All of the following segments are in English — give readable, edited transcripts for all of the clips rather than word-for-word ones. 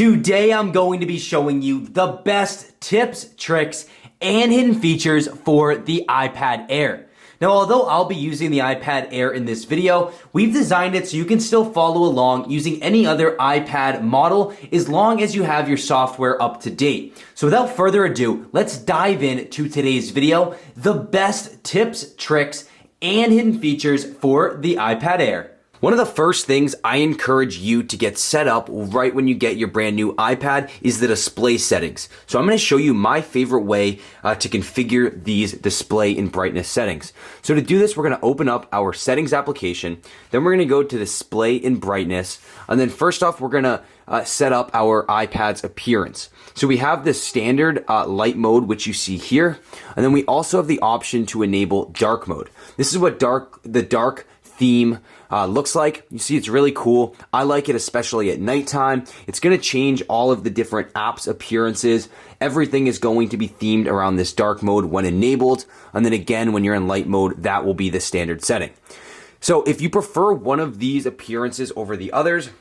Today I'm going to be showing you the best tips, tricks, and hidden features for the iPad Air. Now, although I'll be using the iPad Air in this video, we've designed it so you can still follow along using any other iPad model as long as you have your software up to date. So without further ado, let's dive into today's video, the best tips, tricks, and hidden features for the iPad Air. One of the first things I encourage you to get set up right when you get your brand new iPad is the display settings. So I'm going to show you my favorite way to configure these display and brightness settings. So to do this, we're going to open up our settings application. Then we're going to go to display and brightness. And then first off, we're going to set up our iPad's appearance. So we have the standard light mode, which you see here. And then we also have the option to enable dark mode. This is what the dark theme looks like. You see, it's really cool. I like it, especially at nighttime. It's going to change all of the different apps appearances. Everything is going to be themed around this dark mode when enabled. And then again, when you're in light mode, that will be the standard setting. So if you prefer one of these appearances over the others,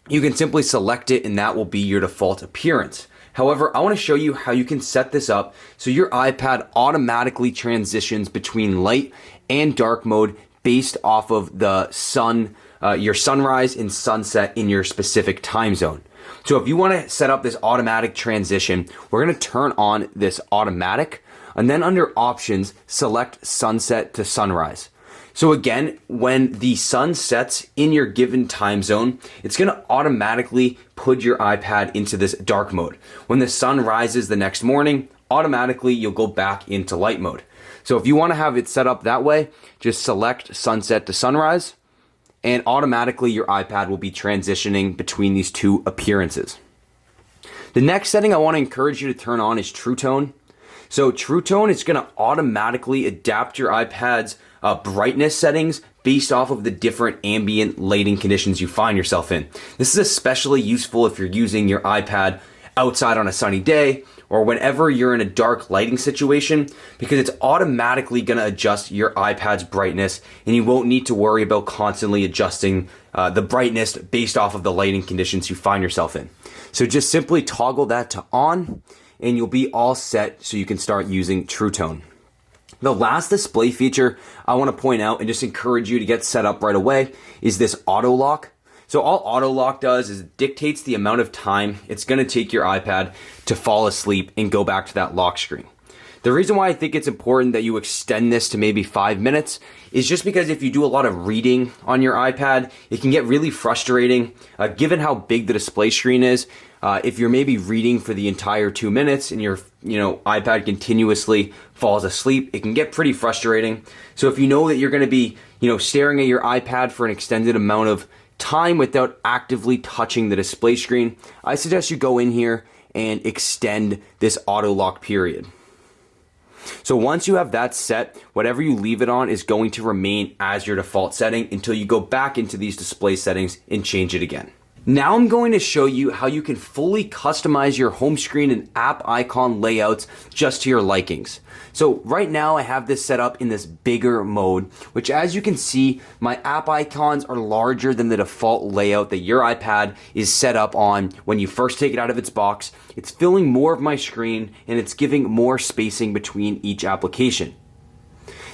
you can simply select it and that will be your default appearance. However, I want to show you how you can set this up so your iPad automatically transitions between light and dark mode based off of the your sunrise and sunset in your specific time zone. So if you want to set up this automatic transition, we're going to turn on this automatic, and then under options, select sunset to sunrise. So again, when the sun sets in your given time zone, it's going to automatically put your iPad into this dark mode. When the sun rises the next morning, automatically you'll go back into light mode. So if you want to have it set up that way, just select sunset to sunrise, and automatically your iPad will be transitioning between these two appearances. The next setting I want to encourage you to turn on is True Tone. So True Tone is going to automatically adapt your iPad's brightness settings based off of the different ambient lighting conditions you find yourself in. This is especially useful if you're using your iPad outside on a sunny day or whenever you're in a dark lighting situation, because it's automatically going to adjust your iPad's brightness and you won't need to worry about constantly adjusting the brightness based off of the lighting conditions you find yourself in. So just simply toggle that to on and you'll be all set so you can start using True Tone. The last display feature I want to point out and just encourage you to get set up right away is this auto lock. So all auto lock does is it dictates the amount of time it's going to take your iPad to fall asleep and go back to that lock screen. The reason why I think it's important that you extend this to maybe 5 minutes is just because if you do a lot of reading on your iPad, it can get really frustrating given how big the display screen is. If you're maybe reading for the entire 2 minutes and your iPad continuously falls asleep, it can get pretty frustrating. So if you know that you're going to be staring at your iPad for an extended amount of time without actively touching the display screen, I suggest you go in here and extend this auto lock period. So once you have that set, whatever you leave it on is going to remain as your default setting until you go back into these display settings and change it again. Now I'm going to show you how you can fully customize your home screen and app icon layouts just to your likings. So right now I have this set up in this bigger mode, which as you can see, my app icons are larger than the default layout that your iPad is set up on when you first take it out of its box. It's filling more of my screen and it's giving more spacing between each application.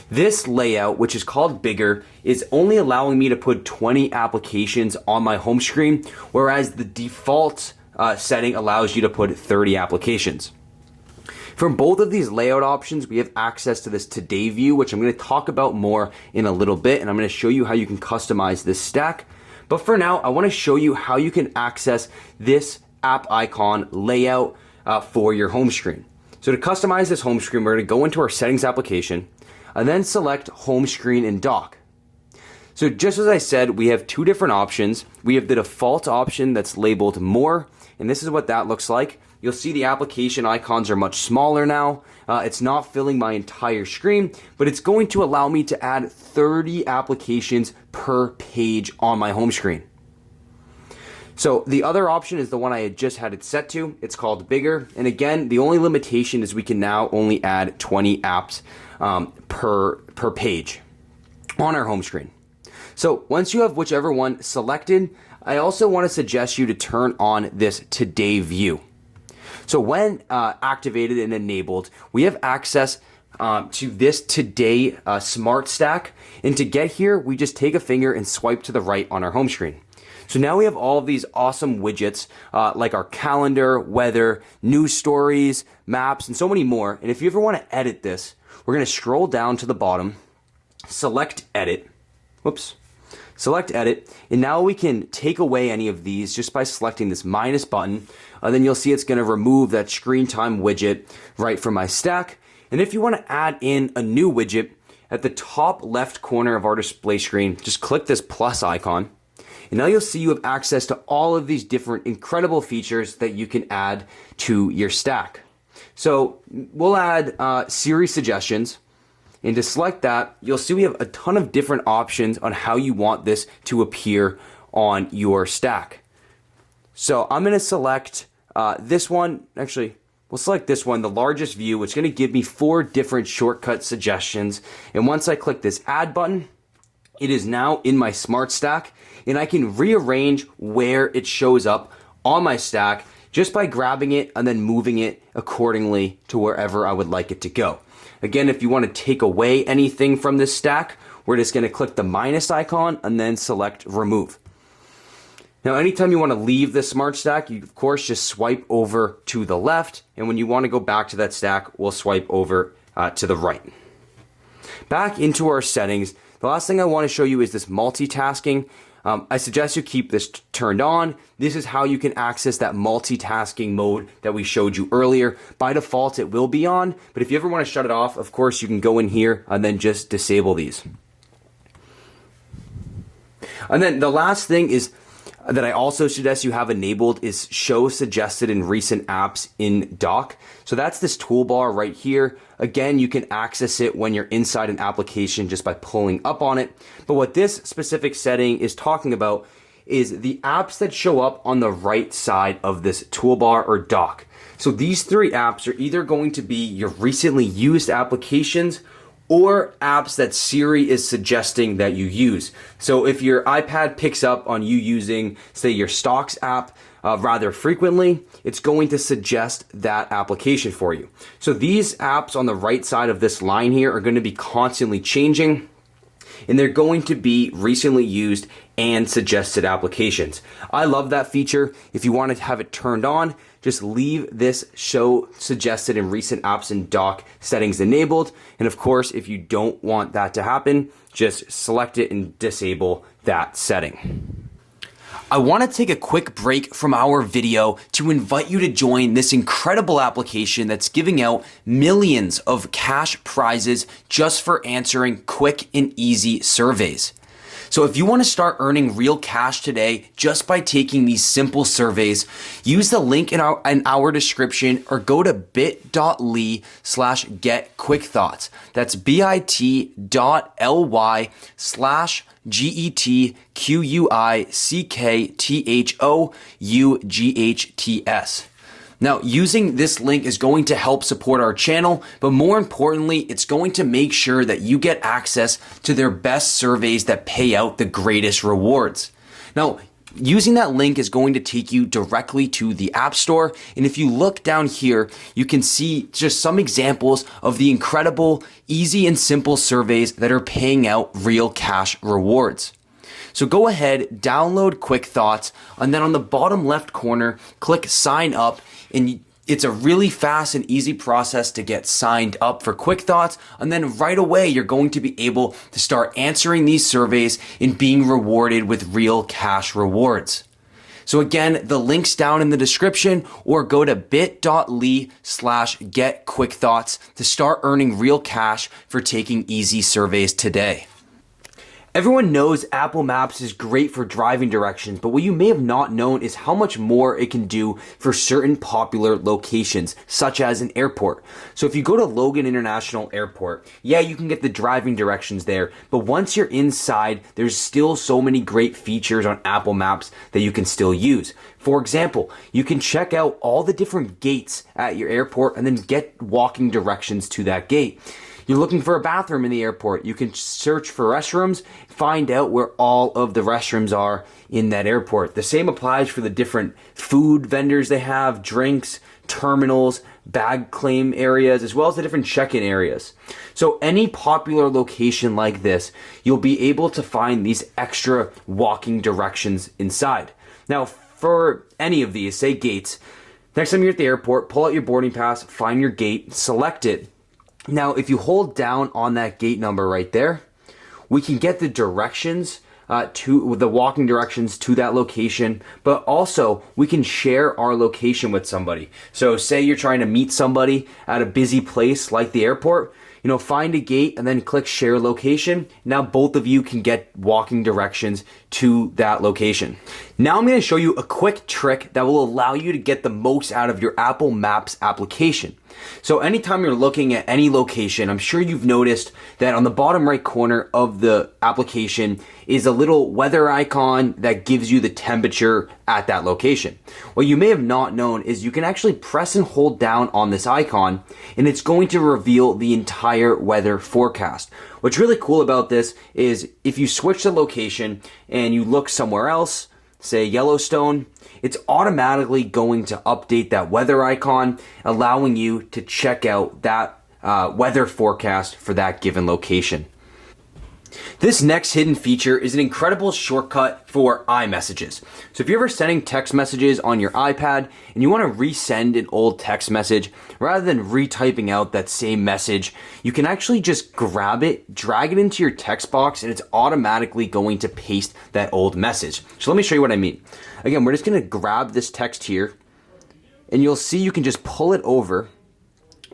This layout, which is called Bigger, is only allowing me to put 20 applications on my home screen, whereas the default setting allows you to put 30 applications. From both of these layout options, we have access to this Today view, which I'm going to talk about more in a little bit, and I'm going to show you how you can customize this stack. But for now, I want to show you how you can access this app icon layout for your home screen. So to customize this home screen, we're going to go into our settings application, and then select home screen and dock. So just as I said, we have two different options. We have the default option that's labeled more, and this is what that looks like. You'll see the application icons are much smaller now. It's not filling my entire screen, but it's going to allow me to add 30 applications per page on my home screen. So the other option is the one I had just had it set to. It's called Bigger. And again, the only limitation is we can now only add 20 apps per page on our home screen. So once you have whichever one selected, I also want to suggest you to turn on this Today view. So when activated and enabled, we have access to this Today Smart Stack. And to get here, we just take a finger and swipe to the right on our home screen. So now we have all of these awesome widgets like our calendar, weather, news stories, maps, and so many more. And if you ever want to edit this, we're going to scroll down to the bottom, select edit, select edit, and now we can take away any of these just by selecting this minus button. Then you'll see it's going to remove that screen time widget right from my stack. And if you want to add in a new widget, at the top left corner of our display screen, just click this plus icon. And now you'll see you have access to all of these different incredible features that you can add to your stack. So we'll add Siri suggestions. And to select that, you'll see we have a ton of different options on how you want this to appear on your stack. So I'm going to select this one. Actually, we'll select this one, the largest view, which is going to give me 4 different shortcut suggestions. And once I click this add button, it is now in my smart stack, and I can rearrange where it shows up on my stack just by grabbing it and then moving it accordingly to wherever I would like it to go. Again, if you want to take away anything from this stack, we're just going to click the minus icon and then select remove. Now, anytime you want to leave the smart stack, you of course just swipe over to the left, and when you want to go back to that stack, we'll swipe over to the right. Back into our settings, the last thing I want to show you is this multitasking. I suggest you keep this turned on. This is how you can access that multitasking mode that we showed you earlier. By default, it will be on, but if you ever want to shut it off, of course, you can go in here and then just disable these. And then the last thing is that I also suggest you have enabled is show suggested in recent apps in dock. So that's this toolbar right here. Again, you can access it when you're inside an application just by pulling up on it. But what this specific setting is talking about is the apps that show up on the right side of this toolbar or dock. So these 3 apps are either going to be your recently used applications or apps that Siri is suggesting that you use. So if your iPad picks up on you using, say, your Stocks app rather frequently, it's going to suggest that application for you. So these apps on the right side of this line here are going to be constantly changing, and they're going to be recently used and suggested applications. I love that feature. If you want to have it turned on, just leave this show suggested in recent apps and dock settings enabled. And of course, if you don't want that to happen, just select it and disable that setting. I want to take a quick break from our video to invite you to join this incredible application that's giving out millions of cash prizes just for answering quick and easy surveys. So if you want to start earning real cash today just by taking these simple surveys, use the link in our description or go to bit.ly/getquickthoughts. That's bit.ly/GETQUICKTHOUGHTS. Now, using this link is going to help support our channel, but more importantly, it's going to make sure that you get access to their best surveys that pay out the greatest rewards. Now, using that link is going to take you directly to the App Store. And if you look down here, you can see just some examples of the incredible, easy and simple surveys that are paying out real cash rewards. So go ahead, download Quick Thoughts, and then on the bottom left corner, click sign up. And it's a really fast and easy process to get signed up for Quick Thoughts. And then right away, you're going to be able to start answering these surveys and being rewarded with real cash rewards. So again, the link's down in the description, or go to bit.ly/getquickthoughts to start earning real cash for taking easy surveys today. Everyone knows Apple Maps is great for driving directions, but what you may have not known is how much more it can do for certain popular locations, such as an airport. So if you go to Logan International Airport, yeah, you can get the driving directions there, but once you're inside, there's still so many great features on Apple Maps that you can still use. For example, you can check out all the different gates at your airport and then get walking directions to that gate. You're looking for a bathroom in the airport. You can search for restrooms, find out where all of the restrooms are in that airport. The same applies for the different food vendors they have, drinks, terminals, bag claim areas, as well as the different check-in areas. So any popular location like this, you'll be able to find these extra walking directions inside. Now, for any of these, say gates, next time you're at the airport, pull out your boarding pass, find your gate, select it. Now, if you hold down on that gate number right there, we can get the directions to the walking directions to that location, but also we can share our location with somebody. So say you're trying to meet somebody at a busy place like the airport, find a gate and then click share location. Now both of you can get walking directions to that location. Now I'm going to show you a quick trick that will allow you to get the most out of your Apple Maps application. So anytime you're looking at any location, I'm sure you've noticed that on the bottom right corner of the application is a little weather icon that gives you the temperature at that location. What you may have not known is you can actually press and hold down on this icon and it's going to reveal the entire weather forecast. What's really cool about this is if you switch the location and you look somewhere else, say Yellowstone, it's automatically going to update that weather icon, allowing you to check out that weather forecast for that given location. This next hidden feature is an incredible shortcut for iMessages. So if you're ever sending text messages on your iPad and you want to resend an old text message, rather than retyping out that same message, you can actually just grab it, drag it into your text box, and it's automatically going to paste that old message. So let me show you what I mean. Again, we're just going to grab this text here, and you'll see you can just pull it over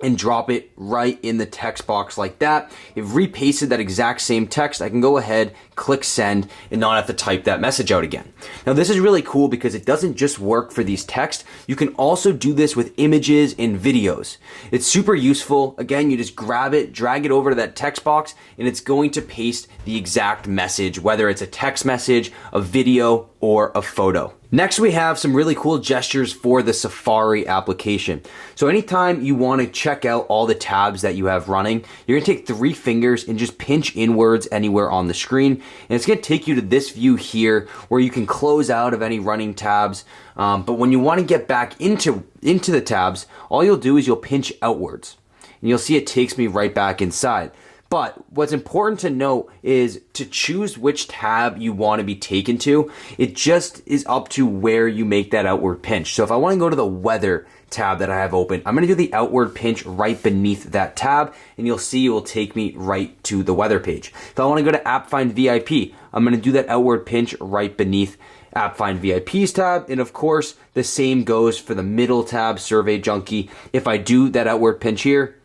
and drop it right in the text box like that. It repasted that exact same text. I can go ahead, click send, and not have to type that message out again. Now this is really cool because it doesn't just work for these texts. You can also do this with images and videos. It's super useful. Again, you just grab it, drag it over to that text box, and it's going to paste the exact message, whether it's a text message, a video, or a photo. Next, we have some really cool gestures for the Safari application. So anytime you want to check out all the tabs that you have running, you're going to take 3 fingers and just pinch inwards anywhere on the screen. And it's going to take you to this view here where you can close out of any running tabs. But when you want to get back into the tabs, all you'll do is you'll pinch outwards. And you'll see it takes me right back inside. But what's important to note is to choose which tab you want to be taken to. It just is up to where you make that outward pinch. So if I want to go to the weather tab that I have open, I'm going to do the outward pinch right beneath that tab, and you'll see it will take me right to the weather page. If I want to go to App Find VIP, I'm going to do that outward pinch right beneath App Find VIP's tab. And of course, the same goes for the middle tab, Survey Junkie. If I do that outward pinch here,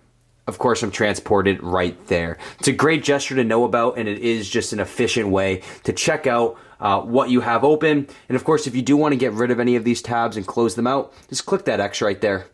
of course, I'm transported right there. It's a great gesture to know about, and it is just an efficient way to check out what you have open. And of course, if you do want to get rid of any of these tabs and close them out, just click that X right there.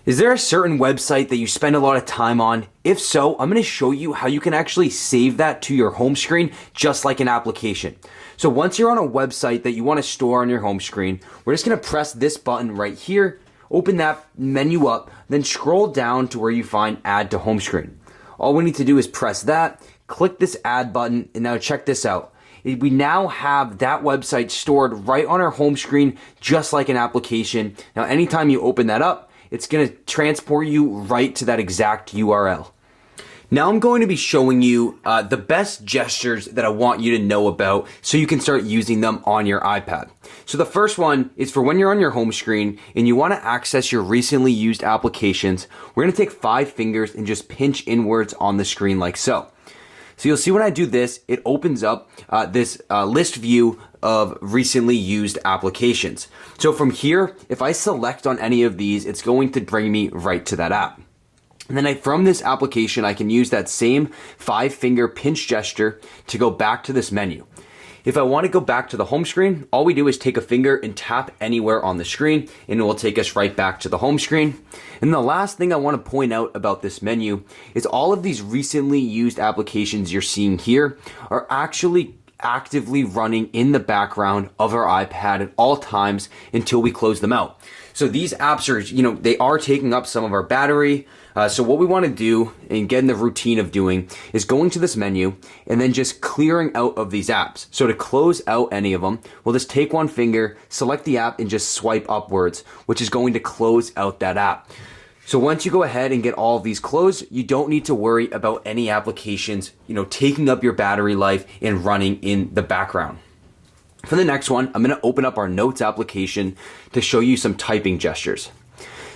Is there a certain website that you spend a lot of time on? If so, I'm going to show you how you can actually save that to your home screen just like an application. So once you're on a website that you want to store on your home screen, we're just going to press this button right here, open that menu up, then scroll down to where you find Add to Home Screen. All we need to do is press that, click this Add button, and now check this out. We now have that website stored right on our home screen, just like an application. Now, anytime you open that up, it's going to transport you right to that exact URL. Now I'm going to be showing you the best gestures that I want you to know about so you can start using them on your iPad. So the first one is for when you're on your home screen and you want to access your recently used applications. We're going to take 5 fingers and just pinch inwards on the screen like so. So you'll see when I do this, it opens up this list view of recently used applications. So from here, if I select on any of these, it's going to bring me right to that app. And then from this application, I can use that same 5-finger pinch gesture to go back to this menu. If I want to go back to the home screen, all we do is take a finger and tap anywhere on the screen, and it will take us right back to the home screen. And the last thing I want to point out about this menu is all of these recently used applications you're seeing here are actually actively running in the background of our iPad at all times until we close them out. So these apps are, they are taking up some of our battery. So what we want to do and get in the routine of doing is going to this menu and then just clearing out of these apps. So to close out any of them, we'll just take one finger, select the app, and just swipe upwards, which is going to close out that app. So once you go ahead and get all of these closed, you don't need to worry about any applications, taking up your battery life and running in the background. For the next one, I'm going to open up our Notes application to show you some typing gestures.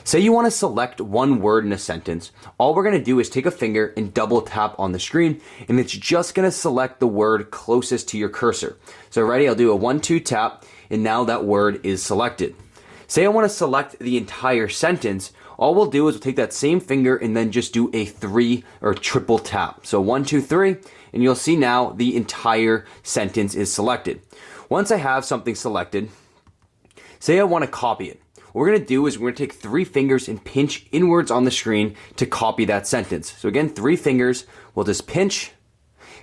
Say you want to select one word in a sentence. All we're going to do is take a finger and double tap on the screen, and it's just going to select the word closest to your cursor. So ready? I'll do a 1-2 tap, and now that word is selected. Say I want to select the entire sentence. All we'll do is we'll take that same finger and then just do a 3 or triple tap. So 1, 2, 3, and you'll see now the entire sentence is selected. Once I have something selected, say I want to copy it. What we're going to do is we're going to take 3 fingers and pinch inwards on the screen to copy that sentence. So again, 3 fingers, we'll just pinch,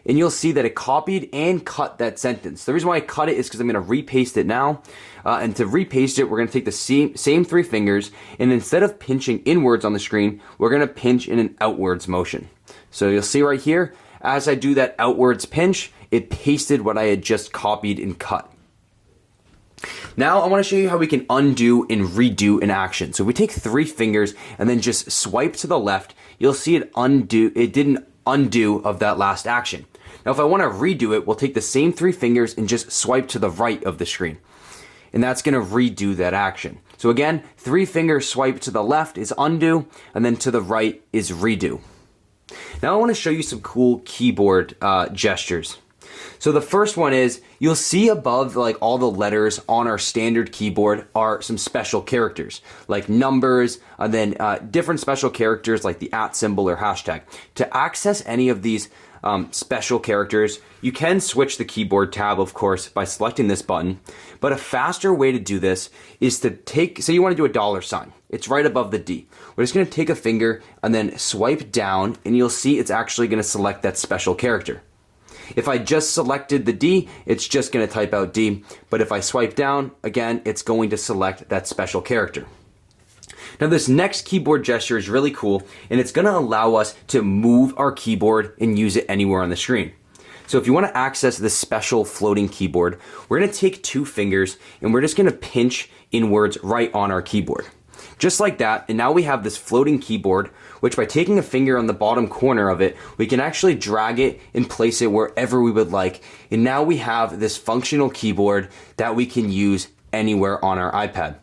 and you'll see that it copied and cut that sentence. The reason why I cut it is because I'm going to repaste it now. And to repaste it, we're going to take the same 3 fingers, and instead of pinching inwards on the screen, we're going to pinch in an outwards motion. So you'll see right here, as I do that outwards pinch, it pasted what I had just copied and cut. Now I want to show you how we can undo and redo an action. So if we take 3 fingers and then just swipe to the left, you'll see it didn't undo of that last action. Now if I want to redo it, we'll take the same 3 fingers and just swipe to the right of the screen. And that's going to redo that action. So again, 3 finger swipe to the left is undo, and then to the right is redo. Now I want to show you some cool keyboard gestures. So the first one is, you'll see above all the letters on our standard keyboard are some special characters, like numbers, and then different special characters like the @ symbol or hashtag. To access any of these special characters, you can switch the keyboard tab, of course, by selecting this button. But a faster way to do this is to say you want to do a $sign. It's right above the D. We're just going to take a finger and then swipe down, and you'll see it's actually going to select that special character. If I just selected the D, it's just going to type out D. But if I swipe down, again, it's going to select that special character. Now this next keyboard gesture is really cool, and it's going to allow us to move our keyboard and use it anywhere on the screen. So if you want to access this special floating keyboard, we're going to take 2 fingers and we're just going to pinch inwards right on our keyboard. Just like that, and now we have this floating keyboard, which by taking a finger on the bottom corner of it, we can actually drag it and place it wherever we would like. And now we have this functional keyboard that we can use anywhere on our iPad.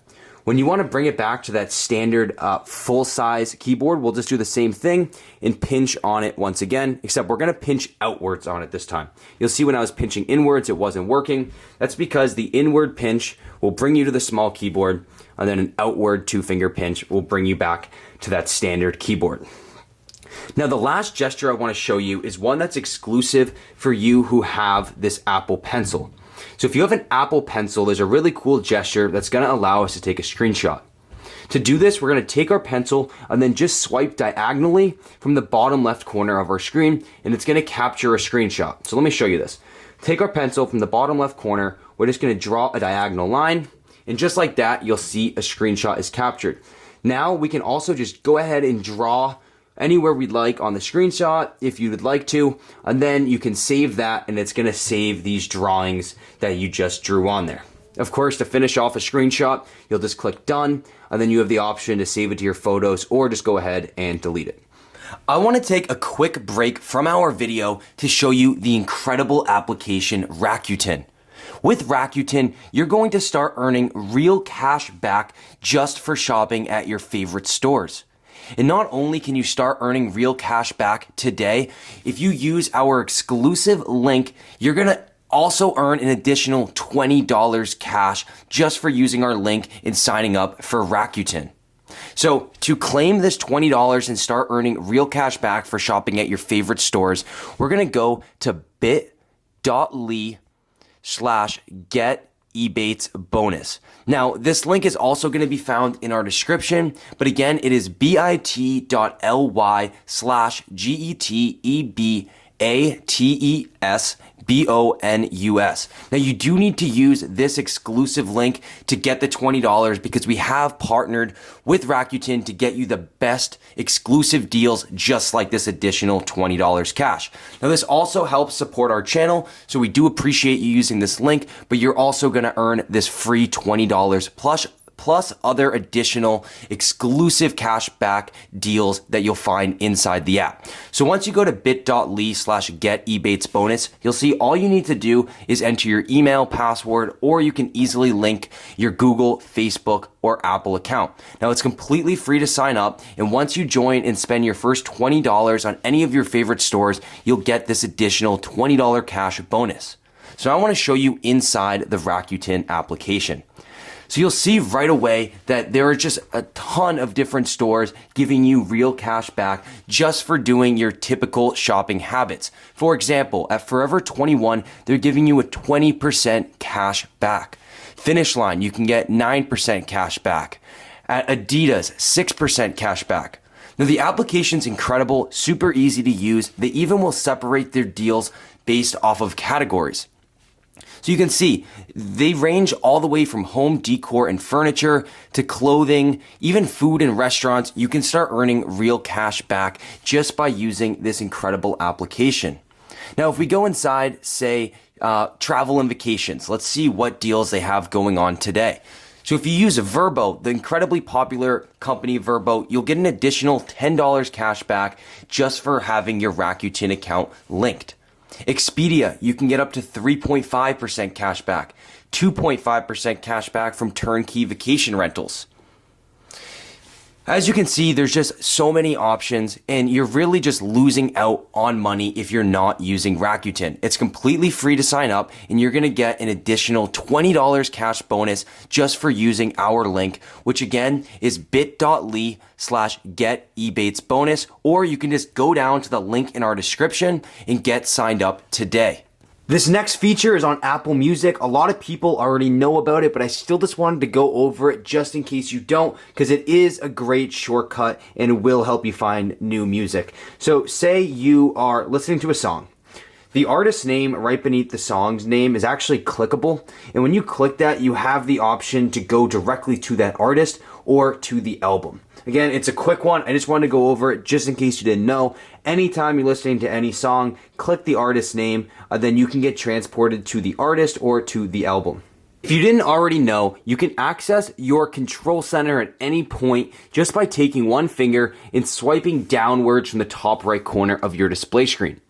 When you want to bring it back to that standard full-size keyboard, we'll just do the same thing and pinch on it once again, except we're going to pinch outwards on it this time. You'll see when I was pinching inwards, it wasn't working. That's because the inward pinch will bring you to the small keyboard, and then an outward 2-finger pinch will bring you back to that standard keyboard. Now the last gesture I want to show you is one that's exclusive for you who have this Apple Pencil. So if you have an Apple Pencil, there's a really cool gesture that's going to allow us to take a screenshot. To do this, we're going to take our pencil and then just swipe diagonally from the bottom left corner of our screen, and it's going to capture a screenshot. So let me show you this. Take our pencil from the bottom left corner, we're just going to draw a diagonal line, and just like that, you'll see a screenshot is captured. Now we can also just go ahead and draw anywhere we'd like on the screenshot if you would like to, and then you can save that, and it's going to save these drawings that you just drew on there. Of course, to finish off a screenshot, you'll just click done, and then you have the option to save it to your photos or just go ahead and delete it. I want to take a quick break from our video to show you the incredible application Rakuten. With Rakuten, you're going to start earning real cash back just for shopping at your favorite stores. And not only can you start earning real cash back today, if you use our exclusive link, you're going to also earn an additional $20 cash just for using our link and signing up for Rakuten. So to claim this $20 and start earning real cash back for shopping at your favorite stores, we're going to go to bit.ly/getebates-bonus. Now, this link is also going to be found in our description, but again, it is bit.ly/GETEBATES BONUS. Now you do need to use this exclusive link to get the $20 because we have partnered with Rakuten to get you the best exclusive deals just like this additional $20 cash. Now this also helps support our channel, so we do appreciate you using this link, but you're also going to earn this free $20 plus other additional exclusive cashback deals that you'll find inside the app. So once you go to bit.ly/get-ebatesbonus, you'll see all you need to do is enter your email, password, or you can easily link your Google, Facebook, or Apple account. Now it's completely free to sign up, and once you join and spend your first $20 on any of your favorite stores, you'll get this additional $20 cash bonus. So I want to show you inside the Rakuten application. So you'll see right away that there are just a ton of different stores giving you real cash back just for doing your typical shopping habits. For example, at Forever 21, they're giving you a 20% cash back. Finish Line, you can get 9% cash back. At Adidas, 6% cash back. Now the application's incredible, super easy to use. They even will separate their deals based off of categories. So you can see they range all the way from home decor and furniture to clothing, even food and restaurants. You can start earning real cash back just by using this incredible application. Now, if we go inside, say, travel and vacations, let's see what deals they have going on today. So if you use Vrbo, the incredibly popular company Vrbo, you'll get an additional $10 cash back just for having your Rakuten account linked. Expedia, you can get up to 3.5% cash back, 2.5% cash back from turnkey vacation rentals. As you can see, there's just so many options, and you're really just losing out on money if you're not using Rakuten. It's completely free to sign up, and you're going to get an additional $20 cash bonus just for using our link, which again is bit.ly/get-ebatesbonus, or you can just go down to the link in our description and get signed up today. This next feature is on Apple Music. A lot of people already know about it, but I still just wanted to go over it just in case you don't, because it is a great shortcut and will help you find new music. So say you are listening to a song. The artist's name right beneath the song's name is actually clickable. And when you click that, you have the option to go directly to that artist or to the album. Again, it's a quick one. I just wanted to go over it just in case you didn't know. Anytime you're listening to any song, click the artist's name, then you can get transported to the artist or to the album. If you didn't already know, you can access your control center at any point just by taking one finger and swiping downwards from the top right corner of your display screen.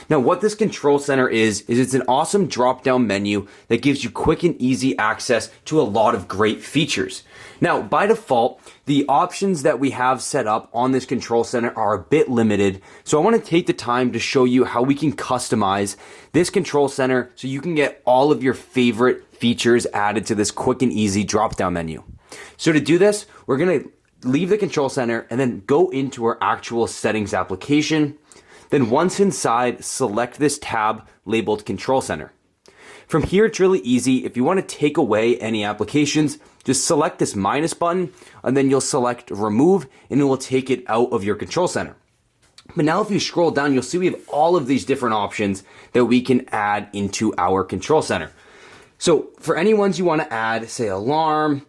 Now, what this control center is it's an awesome drop-down menu that gives you quick and easy access to a lot of great features. Now, by default, the options that we have set up on this control center are a bit limited. So I want to take the time to show you how we can customize this control center so you can get all of your favorite features added to this quick and easy drop-down menu. So to do this, we're going to leave the control center and then go into our actual settings application. Then once inside, select this tab labeled Control Center. From here, it's really easy. If you want to take away any applications, just select this minus button, and then you'll select Remove, and it will take it out of your control center. But now if you scroll down, you'll see we have all of these different options that we can add into our control center. So for any ones you want to add, say alarm,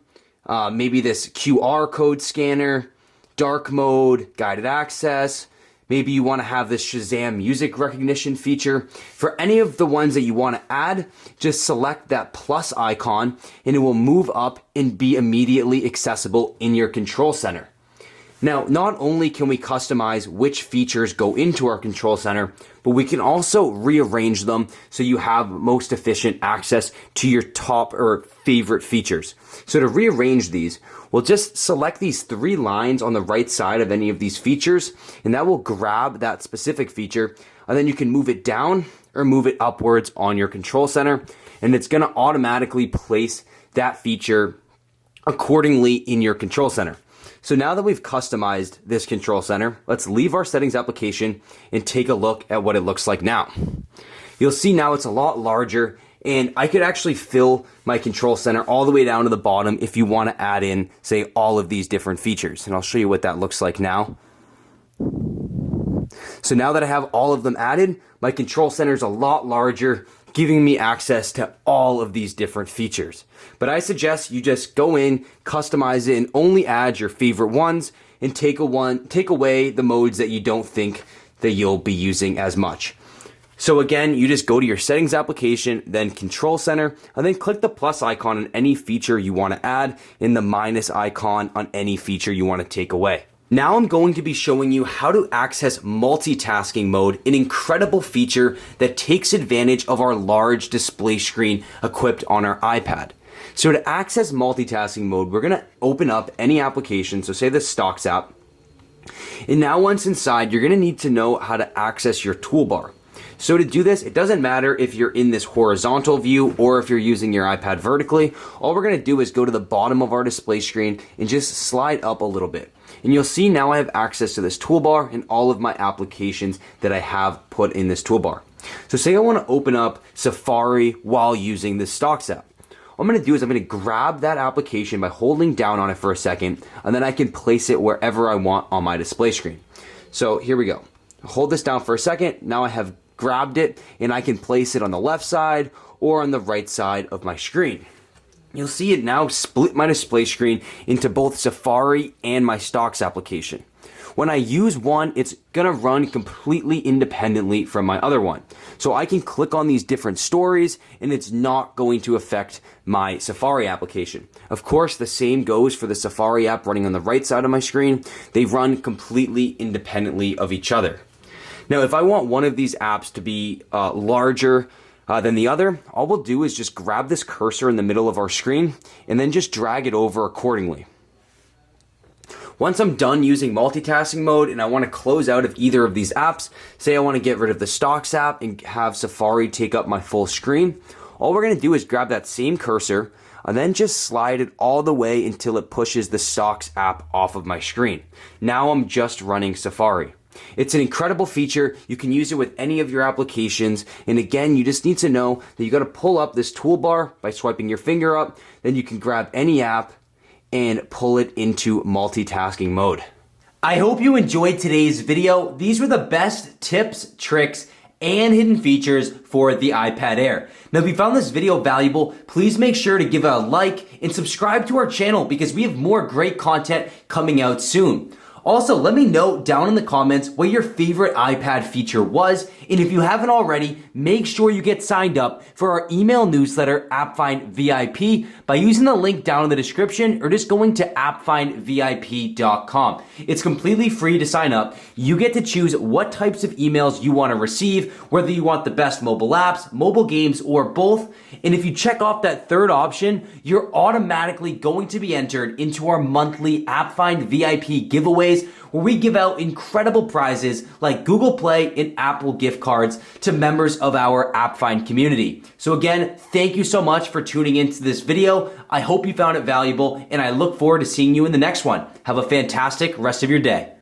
maybe this QR code scanner, dark mode, guided access, maybe you want to have this Shazam music recognition feature. For any of the ones that you want to add, just select that plus icon and it will move up and be immediately accessible in your control center. Now, not only can we customize which features go into our control center, but we can also rearrange them so you have most efficient access to your top or favorite features. So to rearrange these, we'll just select these three lines on the right side of any of these features, and that will grab that specific feature, and then you can move it down or move it upwards on your control center, and it's going to automatically place that feature accordingly in your control center. So now that we've customized this control center, let's leave our settings application and take a look at what it looks like now. You'll see now it's a lot larger, and I could actually fill my control center all the way down to the bottom if you want to add in, say, all of these different features. And I'll show you what that looks like now. So now that I have all of them added, my control center is a lot larger, giving me access to all of these different features. But I suggest you just go in, customize it, and only add your favorite ones, and take away the modes that you don't think that you'll be using as much. So again, you just go to your settings application, then control center, and then click the plus icon on any feature you want to add, and the minus icon on any feature you want to take away. Now I'm going to be showing you how to access multitasking mode, an incredible feature that takes advantage of our large display screen equipped on our iPad. So to access multitasking mode, we're going to open up any application, so say the Stocks app. And now once inside, you're going to need to know how to access your toolbar. So to do this, it doesn't matter if you're in this horizontal view or if you're using your iPad vertically. All we're going to do is go to the bottom of our display screen and just slide up a little bit. And you'll see now I have access to this toolbar and all of my applications that I have put in this toolbar. So say I want to open up Safari while using the Stocks app. What I'm going to do is I'm going to grab that application by holding down on it for a second, and then I can place it wherever I want on my display screen. So here we go. Hold this down for a second. Now I have grabbed it and I can place it on the left side or on the right side of my screen. You'll see it now split my display screen into both Safari and my Stocks application. When I use one, it's gonna run completely independently from my other one. So I can click on these different stories and it's not going to affect my Safari application. Of course, the same goes for the Safari app running on the right side of my screen. They run completely independently of each other. Now, if I want one of these apps to be larger than the other, all we'll do is just grab this cursor in the middle of our screen and then just drag it over accordingly. Once I'm done using multitasking mode and I want to close out of either of these apps, say I want to get rid of the Stocks app and have Safari take up my full screen, all we're going to do is grab that same cursor and then just slide it all the way until it pushes the Stocks app off of my screen. Now I'm just running Safari. It's an incredible feature. You can use it with any of your applications. And again, you just need to know that you got to pull up this toolbar by swiping your finger up. Then you can grab any app and pull it into multitasking mode. I hope you enjoyed today's video. These were the best tips, tricks, and hidden features for the iPad Air. Now, if you found this video valuable, please make sure to give it a like and subscribe to our channel because we have more great content coming out soon. Also, let me know down in the comments what your favorite iPad feature was, and if you haven't already, make sure you get signed up for our email newsletter, AppFind VIP, by using the link down in the description or just going to appfindvip.com. It's completely free to sign up. You get to choose what types of emails you want to receive, whether you want the best mobile apps, mobile games, or both. And if you check off that third option, you're automatically going to be entered into our monthly AppFind VIP giveaway, where we give out incredible prizes like Google Play and Apple gift cards to members of our AppFind community. So again, thank you so much for tuning into this video. I hope you found it valuable and I look forward to seeing you in the next one. Have a fantastic rest of your day.